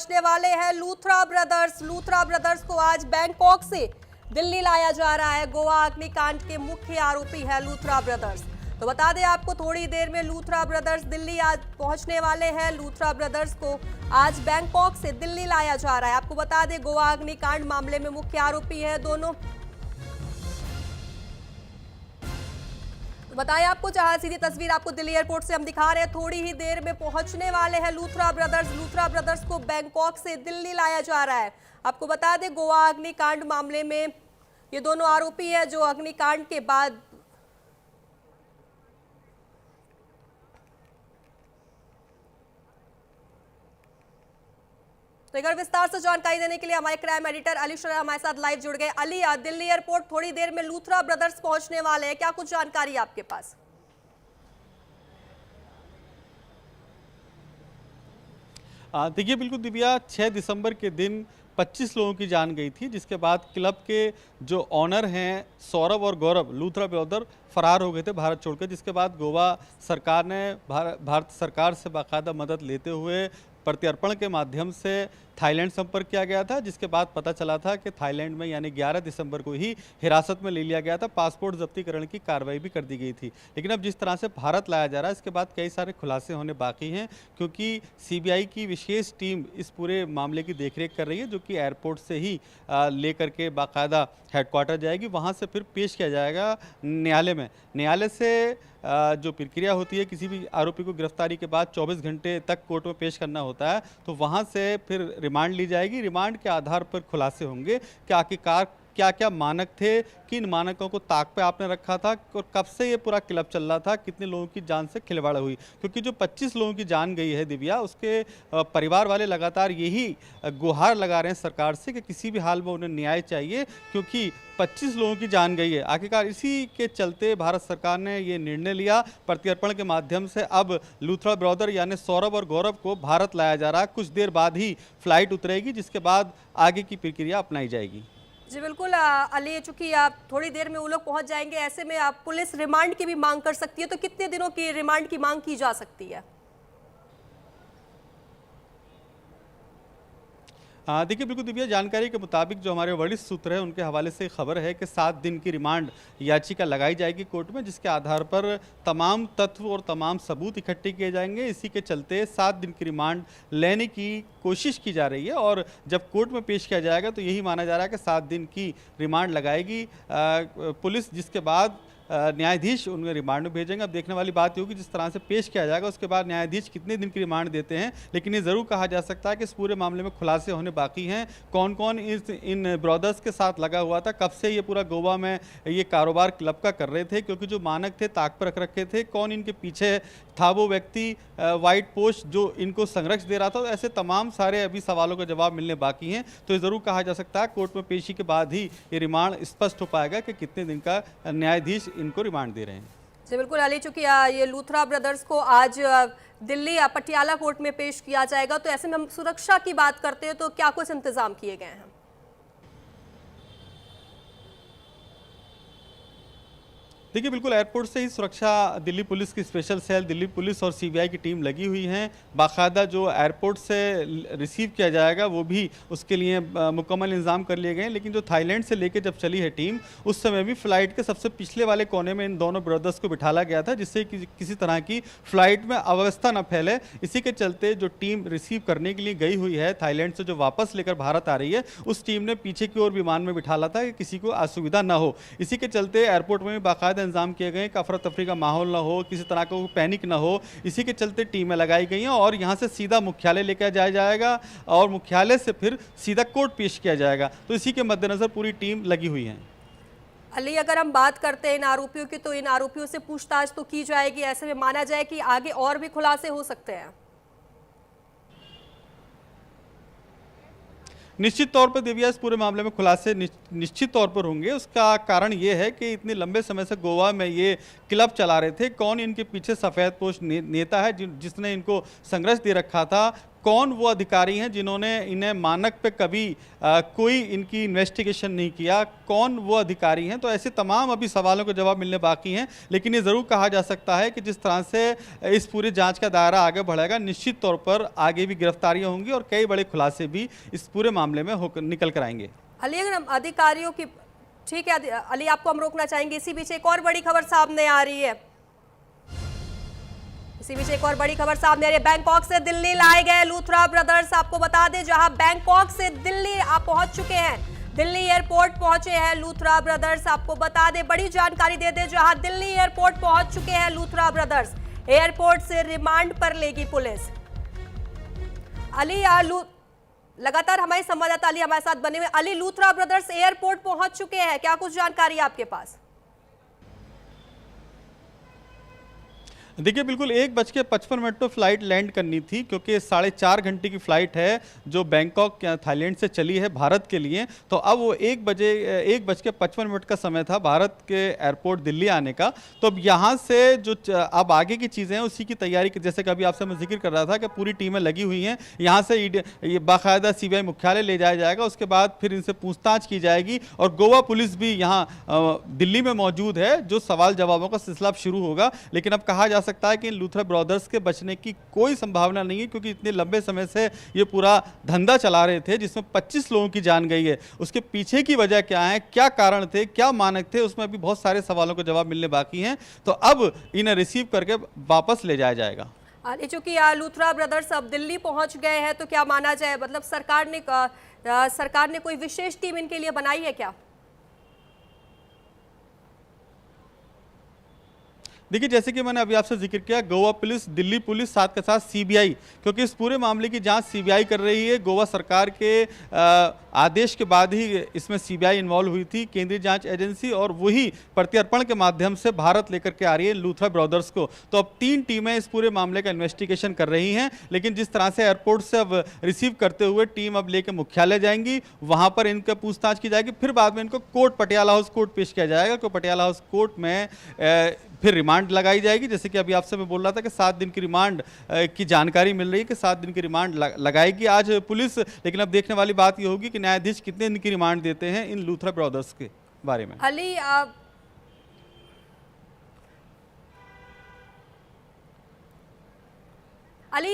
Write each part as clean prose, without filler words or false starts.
पहुंचने वाले हैं लूथरा ब्रदर्स। लूथरा ब्रदर्स को आज बैंकॉक से दिल्ली लाया जा रहा है। गोवा अग्निकांड के मुख्य आरोपी है लूथरा ब्रदर्स। तो बता दें आपको, थोड़ी देर में लूथरा ब्रदर्स दिल्ली आज पहुंचने वाले हैं। लूथरा ब्रदर्स को आज बैंकॉक से दिल्ली लाया जा रहा है। आपको बता दें, गोवा अग्निकांड मामले में मुख्य आरोपी है दोनों। तो बताएं आपको, जहां सीधी तस्वीर आपको दिल्ली एयरपोर्ट से हम दिखा रहे हैं, थोड़ी ही देर में पहुंचने वाले हैं लूथरा ब्रदर्स। लूथरा ब्रदर्स को बैंकॉक से दिल्ली लाया जा रहा है। आपको बता दें, गोवा अग्निकांड मामले में ये दोनों आरोपी हैं जो अग्निकांड के बाद तो एक बार विस्तार से जानकारी देने के लिए हमारे क्राइम एडिटर अली शरा हमारे साथ लाइव जुड़ गए। अली, दिल्ली एयरपोर्ट थोड़ी देर में लूथरा ब्रदर्स पहुंचने वाले हैं, क्या कुछ जानकारी आपके पास? देखिए, बिल्कुल दिव्या, 6 दिसंबर के दिन 25 लोगों की जान गई थी, जिसके बाद क्लब के जो ऑनर हैं सौरभ और गौरव लूथरा ब्रदर फरार हो गए थे भारत छोड़कर। जिसके बाद गोवा सरकार ने भारत सरकार से बाकायदा मदद लेते हुए प्रत्यर्पण के माध्यम से थाईलैंड संपर्क किया गया था। जिसके बाद पता चला था कि थाईलैंड में यानी 11 दिसंबर को ही हिरासत में ले लिया गया था। पासपोर्ट जब्तीकरण की कार्रवाई भी कर दी गई थी। लेकिन अब जिस तरह से भारत लाया जा रहा है, इसके बाद कई सारे खुलासे होने बाकी हैं, क्योंकि सीबीआई की विशेष टीम इस पूरे मामले की देखरेख कर रही है, जो कि एयरपोर्ट से ही लेकर के बाकायदा हेडक्वार्टर जाएगी। वहाँ से फिर पेश किया जाएगा न्यायालय में। न्यायालय से जो प्रक्रिया होती है, किसी भी आरोपी को गिरफ्तारी के बाद 24 घंटे तक कोर्ट में पेश करना होता है, तो वहाँ से फिर रिमांड ली जाएगी। रिमांड के आधार पर खुलासे होंगे कि आखिरकार क्या क्या मानक थे, किन मानकों को ताक पे आपने रखा था और कब से ये पूरा क्लब चल रहा था, कितने लोगों की जान से खिलवाड़ हुई। क्योंकि जो 25 लोगों की जान गई है दिव्या, उसके परिवार वाले लगातार यही गुहार लगा रहे हैं सरकार से कि किसी भी हाल में उन्हें न्याय चाहिए, क्योंकि 25 लोगों की जान गई है। आखिरकार इसी के चलते भारत सरकार ने ये निर्णय लिया। प्रत्यर्पण के माध्यम से अब लूथरा ब्रदर यानी सौरभ और गौरव को भारत लाया जा रहा है। कुछ देर बाद ही फ्लाइट उतरेगी, जिसके बाद आगे की प्रक्रिया अपनाई जाएगी। जी बिल्कुल अली, चूंकि आप थोड़ी देर में वो लोग पहुंच जाएंगे, ऐसे में आप पुलिस रिमांड की भी मांग कर सकती है, तो कितने दिनों की रिमांड की मांग की जा सकती है? देखिए, बिल्कुल दिव्या, जानकारी के मुताबिक जो हमारे वरिष्ठ सूत्र है उनके हवाले से खबर है कि 7 दिन की रिमांड याचिका लगाई जाएगी कोर्ट में, जिसके आधार पर तमाम तथ्य और तमाम सबूत इकट्ठे किए जाएंगे। इसी के चलते 7 दिन की रिमांड लेने की कोशिश की जा रही है और जब कोर्ट में पेश किया जाएगा तो यही माना जा रहा है कि 7 दिन की रिमांड लगाएगी पुलिस, जिसके बाद न्यायाधीश उन्हें रिमांड में भेजेंगे। अब देखने वाली बात होगी जिस तरह से पेश किया जाएगा, उसके बाद न्यायाधीश कितने दिन की रिमांड देते हैं। लेकिन ये ज़रूर कहा जा सकता है कि इस पूरे मामले में खुलासे होने बाकी हैं। कौन कौन इन ब्रदर्स के साथ लगा हुआ था, कब से ये पूरा गोवा में ये कारोबार क्लब का कर रहे थे, क्योंकि जो मानक थे ताक पर रख रखे थे, कौन इनके पीछे था वो व्यक्ति वाइट पोस्ट जो इनको संरक्षण दे रहा था। तो ऐसे तमाम सारे अभी सवालों का जवाब मिलने बाकी हैं। तो ये ज़रूर कहा जा सकता है कोर्ट में पेशी के बाद ही ये रिमांड स्पष्ट हो पाएगा कि कितने दिन का न्यायाधीश इनको रिमांड दे रहे हैं। जी बिल्कुल अली, चूंकि ये लूथरा ब्रदर्स को आज दिल्ली पटियाला कोर्ट में पेश किया जाएगा, तो ऐसे में हम सुरक्षा की बात करते हैं तो क्या कुछ इंतजाम किए गए हैं? देखिए, बिल्कुल एयरपोर्ट से ही सुरक्षा दिल्ली पुलिस की स्पेशल सेल, दिल्ली पुलिस और सीबीआई की टीम लगी हुई हैं। बाकायदा जो एयरपोर्ट से रिसीव किया जाएगा वो भी उसके लिए मुकम्मल इंतजाम कर लिए गए हैं। लेकिन जो थाईलैंड से लेके जब चली है टीम, उस समय भी फ्लाइट के सबसे पिछले वाले कोने में इन दोनों ब्रदर्स को बिठाला गया था, जिससे कि किसी तरह की फ्लाइट में अव्यवस्था न फैले। इसी के चलते जो टीम रिसीव करने के लिए गई हुई है थाईलैंड से, जो वापस लेकर भारत आ रही है, उस टीम ने पीछे की ओर विमान में बिठाला था कि किसी को असुविधा न हो। इसी के चलते एयरपोर्ट में भी बाकायदा इंतजाम किए गए, अफरा तफरी का माहौल ना हो, किसी तरह का पैनिक ना हो। इसी के चलते टीमें लगाई गई हैं और यहाँ से सीधा मुख्यालय लेकर जाया जाएगा और मुख्यालय से फिर सीधा कोर्ट पेश किया जाएगा। तो इसी के मद्देनजर पूरी टीम लगी हुई है। अली, अगर हम बात करते हैं इन आरोपियों की, तो इन आरोपियों से पूछताछ तो की जाएगी, ऐसे में माना जाए कि आगे और भी खुलासे हो सकते हैं? निश्चित तौर पर दिव्या, इस पूरे मामले में खुलासे निश्चित तौर पर होंगे। उसका कारण ये है कि इतने लंबे समय से गोवा में ये क्लब चला रहे थे। कौन इनके पीछे सफ़ेद पोश नेता है जिसने इनको संरक्षण दे रखा था, कौन वो अधिकारी हैं जिन्होंने इन्हें मानक पे कभी कोई इनकी इन्वेस्टिगेशन नहीं किया, कौन वो अधिकारी हैं। तो ऐसे तमाम अभी सवालों के जवाब मिलने बाकी हैं, लेकिन ये ज़रूर कहा जा सकता है कि जिस तरह से इस पूरी जांच का दायरा आगे बढ़ेगा, निश्चित तौर पर आगे भी गिरफ्तारियां होंगी और कई बड़े खुलासे भी इस पूरे मामले में निकल कर आएंगे। अली, अगर हम अधिकारियों की, ठीक है अली, आपको हम रोकना चाहेंगे। इसी बीच एक और बड़ी खबर सामने आ रही है, बैंकॉक से दिल्ली लाए गए लूथरा ब्रदर्स। आपको बता दें, जहां बैंकॉक से दिल्ली आप पहुंच चुके हैं, दिल्ली एयरपोर्ट पहुंचे हैं लूथरा ब्रदर्स। आपको बता दें, बड़ी जानकारी दे दें, जहां दिल्ली एयरपोर्ट पहुंच चुके हैं लूथरा ब्रदर्स, एयरपोर्ट से रिमांड पर लेगी पुलिस। अली, लगातार हमारे संवाददाता अली हमारे साथ बने हुए। अली, लूथरा ब्रदर्स एयरपोर्ट पहुंच चुके हैं, क्या कुछ जानकारी आपके पास? देखिए, बिल्कुल 1:55 पे फ्लाइट लैंड करनी थी, क्योंकि 4.5 घंटे की फ्लाइट है जो बैंकॉक थाईलैंड से चली है भारत के लिए। तो अब वो 1:55 का समय था भारत के एयरपोर्ट दिल्ली आने का। तो अब यहाँ से जो अब आगे की चीज़ें हैं उसी की तैयारी, जैसे कि अभी आपसे मैं जिक्र कर रहा था कि पूरी टीमें लगी हुई हैं। यहाँ से ये बाकायदा CBI मुख्यालय ले जाया जाएगा, उसके बाद फिर इनसे पूछताछ की जाएगी और गोवा पुलिस भी यहाँ दिल्ली में मौजूद है, जो सवाल जवाबों का सिलसिला शुरू होगा। लेकिन अब कहा जा सकता है कि इन लूथरा ब्रदर्स के बचने की कोई संभावना नहीं है, क्योंकि इतने लंबे समय से ये पूरा धंधा चला रहे थे जिसमें 25 लोगों की जान गई है। उसके पीछे की वजह क्या है, क्या कारण थे, क्या मानक थे, उसमें अभी बहुत सारे सवालों के जवाब मिलने बाकी हैं। तो अब इन्हें रिसीव करके वापस ले जाया जाएगा। चूंकि लूथरा ब्रदर्स अब दिल्ली पहुंच गए हैं, तो क्या माना जाए, मतलब सरकार ने कोई विशेष टीम इनके लिए बनाई है क्या? देखिए, जैसे कि मैंने अभी आपसे जिक्र किया, गोवा पुलिस, दिल्ली पुलिस, साथ के साथ CBI, क्योंकि इस पूरे मामले की जांच CBI कर रही है। गोवा सरकार के आदेश के बाद ही इसमें CBI इन्वॉल्व हुई थी, केंद्रीय जांच एजेंसी, और वही प्रत्यर्पण के माध्यम से भारत लेकर के आ रही है लूथरा ब्रदर्स को। तो अब 3 टीमें इस पूरे मामले का इन्वेस्टिगेशन कर रही हैं। लेकिन जिस तरह से एयरपोर्ट से अब रिसीव करते हुए टीम अब लेकर मुख्यालय जाएंगी, वहाँ पर इनका पूछताछ की जाएगी, फिर बाद में इनको कोर्ट, पटियाला हाउस कोर्ट पेश किया जाएगा, क्योंकि पटियाला हाउस कोर्ट में फिर रिमांड लगाई जाएगी। जैसे कि अभी आपसे मैं बोल रहा था कि 7 दिन की रिमांड की जानकारी मिल रही है कि 7 दिन की रिमांड लगाएगी आज पुलिस। लेकिन अब देखने वाली बात ये होगी कि न्यायाधीश कितने दिन की रिमांड देते हैं इन लूथरा ब्रदर्स के बारे में। अली,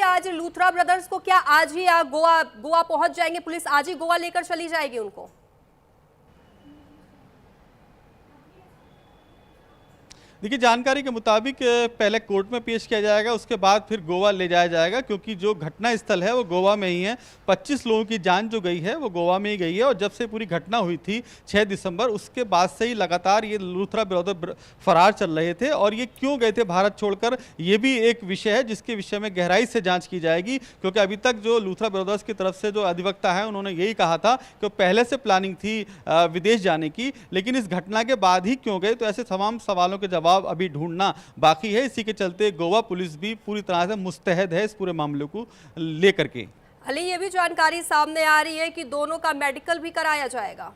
आज लूथरा ब्रदर्स को क्या आज ही गोवा पहुंच जाएंगे, पुलिस आज ही गोवा लेकर चली जाएगी उनको? देखिए, जानकारी के मुताबिक पहले कोर्ट में पेश किया जाएगा, उसके बाद फिर गोवा ले जाया जाएगा, क्योंकि जो घटना स्थल है वो गोवा में ही है। 25 लोगों की जान जो गई है वो गोवा में ही गई है। और जब से पूरी घटना हुई थी 6 दिसंबर, उसके बाद से ही लगातार ये लूथरा ब्रदर फरार चल रहे थे। और ये क्यों गए थे भारत छोड़कर, ये भी एक विषय है जिसके विषय में गहराई से जाँच की जाएगी। क्योंकि अभी तक जो लूथरा ब्रदर्स की तरफ से जो अधिवक्ता है, उन्होंने यही कहा था कि पहले से प्लानिंग थी विदेश जाने की, लेकिन इस घटना के बाद ही क्यों गए, तो ऐसे तमाम सवालों के जवाब अभी ढूंढना बाकी है। इसी के चलते गोवा पुलिस भी पूरी तरह से मुस्तैद है इस पूरे मामले को लेकर के। अली, ये भी जानकारी सामने आ रही है कि दोनों का मेडिकल भी कराया जाएगा।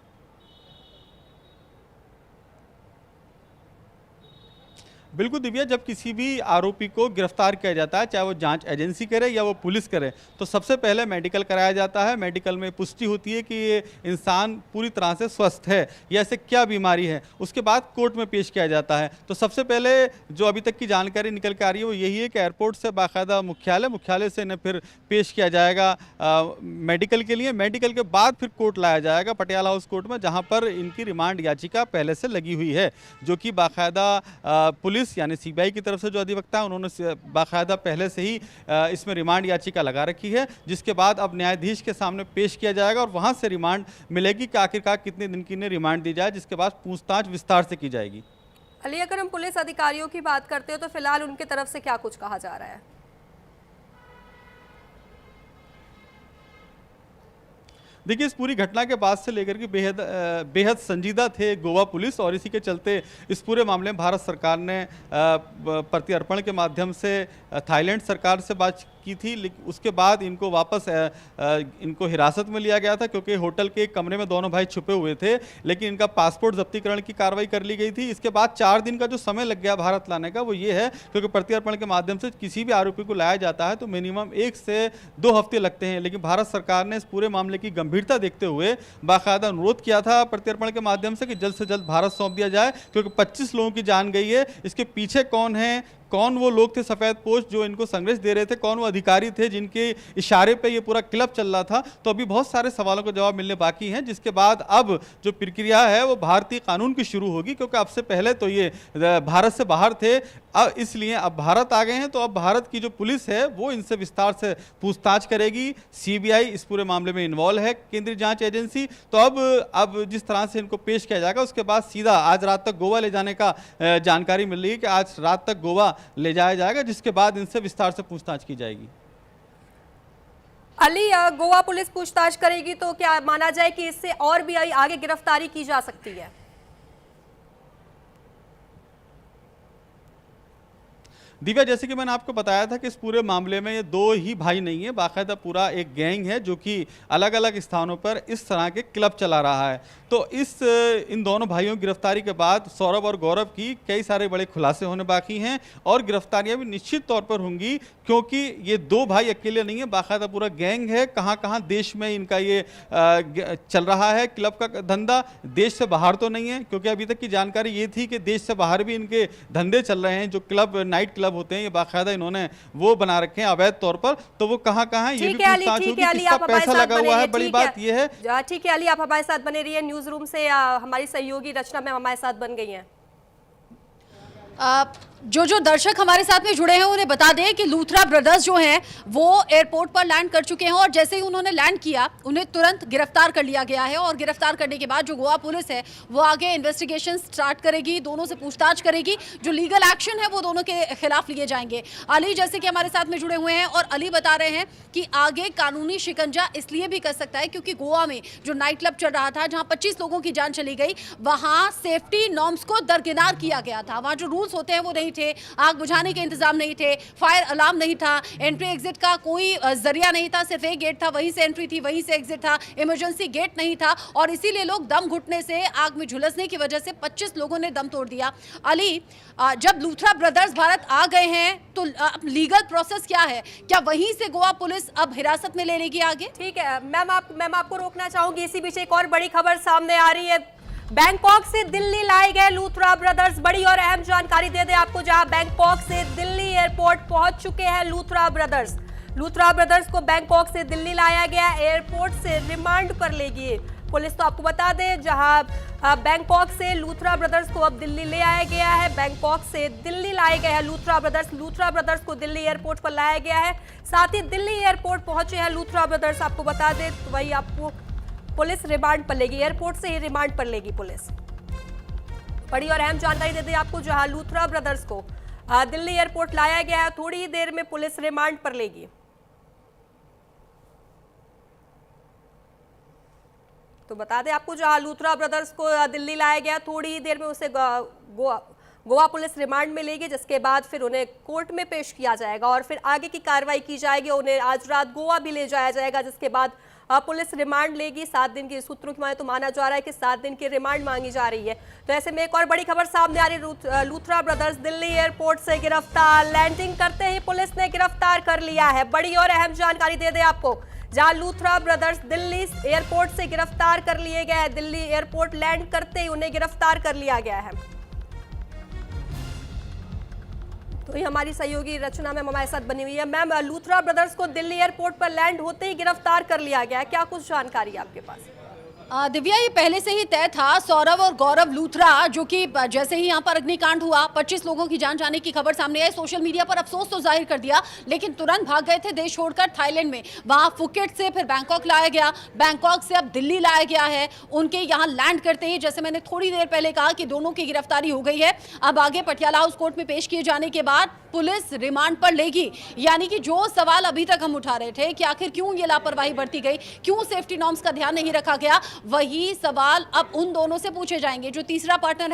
बिल्कुल दिव्या, जब किसी भी आरोपी को गिरफ्तार किया जाता है, चाहे वो जांच एजेंसी करे या वो पुलिस करे, तो सबसे पहले मेडिकल कराया जाता है। मेडिकल में पुष्टि होती है कि ये इंसान पूरी तरह से स्वस्थ है या ऐसे क्या बीमारी है, उसके बाद कोर्ट में पेश किया जाता है। तो सबसे पहले जो अभी तक की जानकारी निकल के आ रही है वो यही है कि एयरपोर्ट से बाकायदा मुख्यालय से इन्हें फिर पेश किया जाएगा मेडिकल के लिए। मेडिकल के बाद फिर कोर्ट लाया जाएगा, पटियाला हाउस कोर्ट में, जहाँ पर इनकी रिमांड याचिका पहले से लगी हुई है, जो कि बाकायदा पुलिस यानी CBI की तरफ से जो अधिवक्ता है उन्होंने बाकायदा पहले से ही इसमें रिमांड याचिका लगा रखी है, जिसके बाद अब न्यायाधीश के सामने पेश किया जाएगा और वहां से रिमांड मिलेगी कि आखिरकार कितने दिन की इन्हें रिमांड दी जाए, जिसके बाद पूछताछ विस्तार से की जाएगी। अली, अगर हम पुलिस अधिकारियों की बात करते हो तो फिलहाल उनकी तरफ से क्या कुछ कहा जा रहा है? देखिए, इस पूरी घटना के बाद से लेकर के बेहद संजीदा थे गोवा पुलिस, और इसी के चलते इस पूरे मामले में भारत सरकार ने प्रत्यर्पण के माध्यम से थाईलैंड सरकार से बात की थी, लेकिन उसके बाद इनको वापस इनको हिरासत में लिया गया था क्योंकि होटल के एक कमरे में दोनों भाई छुपे हुए थे, लेकिन इनका पासपोर्ट जब्तीकरण की कार्रवाई कर ली गई थी। इसके बाद 4 दिन का जो समय लग गया भारत लाने का वो ये है क्योंकि प्रत्यर्पण के माध्यम से किसी भी आरोपी को लाया जाता है तो मिनिमम 1 से 2 हफ्ते लगते हैं, लेकिन भारत सरकार ने इस पूरे मामले की गंभीरता देखते हुए बाकायदा अनुरोध किया था प्रत्यर्पण के माध्यम से कि जल्द से जल्द भारत सौंप दिया जाए, क्योंकि 25 लोगों की जान गई है। इसके पीछे कौन है, कौन वो लोग थे सफेद पोश जो इनको संदेश दे रहे थे, कौन वो अधिकारी थे जिनके इशारे पे ये पूरा क्लब चल रहा था, तो अभी बहुत सारे सवालों का जवाब मिलने बाकी हैं, जिसके बाद अब जो प्रक्रिया है वो भारतीय कानून की शुरू होगी, क्योंकि अब से पहले तो ये भारत से बाहर थे, अब इसलिए अब भारत आ गए हैं तो अब भारत की जो पुलिस है वो इनसे विस्तार से पूछताछ करेगी। सीबीआई इस पूरे मामले में इन्वॉल्व है, केंद्रीय जांच एजेंसी। तो अब जिस तरह से इनको पेश किया जाएगा उसके बाद सीधा आज रात तक गोवा ले जाने का जानकारी मिल रही है कि आज रात तक गोवा ले जाया जाएगा, जिसके बाद इनसे विस्तार से पूछताछ की जाएगी। अली, गोवा पुलिस पूछताछ करेगी तो क्या माना जाए कि इससे और भी आगे गिरफ्तारी की जा सकती है? दिव्या, जैसे कि मैंने आपको बताया था कि इस पूरे मामले में ये 2 ही भाई नहीं है, बाकायदा पूरा एक गैंग है जो कि अलग अलग स्थानों पर इस तरह के क्लब चला रहा है। तो इन दोनों भाइयों की गिरफ्तारी के बाद सौरभ और गौरव की कई सारे बड़े खुलासे होने बाकी हैं और गिरफ्तारियां भी निश्चित तौर पर होंगी, क्योंकि ये 2 भाई अकेले नहीं है, बाकायदा पूरा गैंग है। कहाँ कहाँ देश में इनका ये चल रहा है क्लब का धंधा, देश से बाहर तो नहीं है, क्योंकि अभी तक की जानकारी ये थी कि देश से बाहर भी इनके धंधे चल रहे हैं। जो क्लब नाइट क्लब होते हैं ये बाकायदा इन्होंने वो बना रखे हैं अवैध तौर पर, तो वो कहाँ कहाँ ये भी पूछताछ होगी, किसका पैसा लगा हुआ है। बड़ी बात ये है। ठीक है अली, आप हमारे साथ बने रहिए। न्यूज रूम से हमारी सहयोगी रचना मैम हमारे साथ बन गई हैं। जो दर्शक हमारे साथ में जुड़े हैं उन्हें बता दें कि लूथरा ब्रदर्स जो हैं वो एयरपोर्ट पर लैंड कर चुके हैं और जैसे ही उन्होंने लैंड किया उन्हें तुरंत गिरफ्तार कर लिया गया है और गिरफ्तार करने के बाद जो गोवा पुलिस है वो आगे इन्वेस्टिगेशन स्टार्ट करेगी, दोनों से पूछताछ करेगी, जो लीगल एक्शन है वो दोनों के खिलाफ लिए जाएंगे। अली जैसे कि हमारे साथ में जुड़े हुए हैं और अली बता रहे हैं कि आगे कानूनी शिकंजा इसलिए भी कर सकता है क्योंकि गोवा में जो नाइट क्लब चल रहा था जहाँ 25 लोगों की जान चली गई, वहाँ सेफ्टी नॉर्म्स को दरकिनार किया गया था। वहाँ जो रूल्स होते हैं वो नहीं थे, आग बुझाने के इंतजाम नहीं थे, फायर अलार्म नहीं था, एंट्री एग्जिट का कोई जरिया नहीं था, सिर्फ एक गेट था, वहीं से एंट्री थी, वहीं से एग्जिट था, इमरजेंसी गेट नहीं था और इसीलिए लोग दम घुटने से आग में झुलसने की वजह से 25 लोगों ने दम तोड़ दिया। अली, जब लूथरा ब्रदर्स भारत आ गए हैं तो लीगल प्रोसेस क्या है, क्या वहीं से गोवा पुलिस अब हिरासत में ले लेगी आगे? ठीक है मैम, आपको रोकना चाहूंगी। इसी बीच एक और बड़ी खबर सामने आ रही है। बैंकॉक से दिल्ली लाए गए लूथरा ब्रदर्स, बड़ी और अहम जानकारी दे दें आपको, जहां बैंकॉक से दिल्ली एयरपोर्ट पहुंच चुके हैं लूथरा ब्रदर्स। लूथरा ब्रदर्स को बैंकॉक से दिल्ली लाया गया, एयरपोर्ट से रिमांड पर लेगी पुलिस। तो आपको बता दें जहां बैंकॉक से लूथरा ब्रदर्स को अब दिल्ली ले आया गया है, बैंकॉक से दिल्ली लाए गए हैं लूथरा ब्रदर्स को दिल्ली एयरपोर्ट पर लाया गया है। साथ ही दिल्ली एयरपोर्ट पहुंचे हैं लूथरा ब्रदर्स, आपको बता दें तो वही आपको पुलिस रिमांड पर लेगी, एयरपोर्ट से ही रिमांड पर लेगी पुलिस। बड़ी और अहम जानकारी दे दी आपको, जहां लूथरा ब्रदर्स को दिल्ली एयरपोर्ट लाया गया है, थोड़ी ही देर में पुलिस रिमांड पर लेगी। तो बता दें आपको, जहां लूथरा ब्रदर्स को दिल्ली लाया गया, थोड़ी ही देर में उसे गोवा पुलिस रिमांड में लेगी, जिसके बाद फिर उन्हें कोर्ट में पेश किया जाएगा और फिर आगे की कार्रवाई की जाएगी। उन्हें आज रात गोवा भी ले जाया जाएगा, जिसके बाद पुलिस रिमांड लेगी। 7 दिन की, सूत्रों की माने तो माना जा रहा है कि 7 दिन की रिमांड मांगी जा रही है। तो ऐसे में एक और बड़ी खबर सामने आ रही है, लूथरा ब्रदर्स दिल्ली एयरपोर्ट से गिरफ्तार, लैंडिंग करते ही पुलिस ने गिरफ्तार कर लिया है। बड़ी और अहम जानकारी दे दें आपको, जहां लूथरा ब्रदर्स दिल्ली एयरपोर्ट से गिरफ्तार कर लिए गए हैं, दिल्ली एयरपोर्ट लैंड करते ही उन्हें गिरफ्तार कर लिया गया है। तो ये हमारी सहयोगी रचना मैम हमारे साथ बनी हुई है। मैम, लूथरा ब्रदर्स को दिल्ली एयरपोर्ट पर लैंड होते ही गिरफ्तार कर लिया गया है, क्या कुछ जानकारी है आपके पास? दिव्या, ये पहले से ही तय था। सौरभ और गौरव लूथरा जो कि जैसे ही यहाँ पर अग्निकांड हुआ, 25 लोगों की जान जाने की खबर सामने आई, सोशल मीडिया पर अफसोस तो जाहिर कर दिया, लेकिन तुरंत भाग गए थे देश छोड़कर थाईलैंड में। वहाँ फुकेट से फिर बैंकॉक लाया गया, बैंकॉक से अब दिल्ली लाया गया है। उनके यहाँ लैंड करते ही, जैसे मैंने थोड़ी देर पहले कहा कि दोनों की गिरफ्तारी हो गई है। अब आगे पटियाला हाउस कोर्ट में पेश किए जाने के बाद पुलिस रिमांड पर लेगी। यानी कि जो सवाल अभी तक हम उठा रहे थे कि आखिर क्यों ये लापरवाही बरती गई, क्यों सेफ्टी नॉर्म्स का ध्यान नहीं रखा गया, वही सवाल अब उन दोनों से पूछे जाएंगे। जो तीसरा पार्टनर है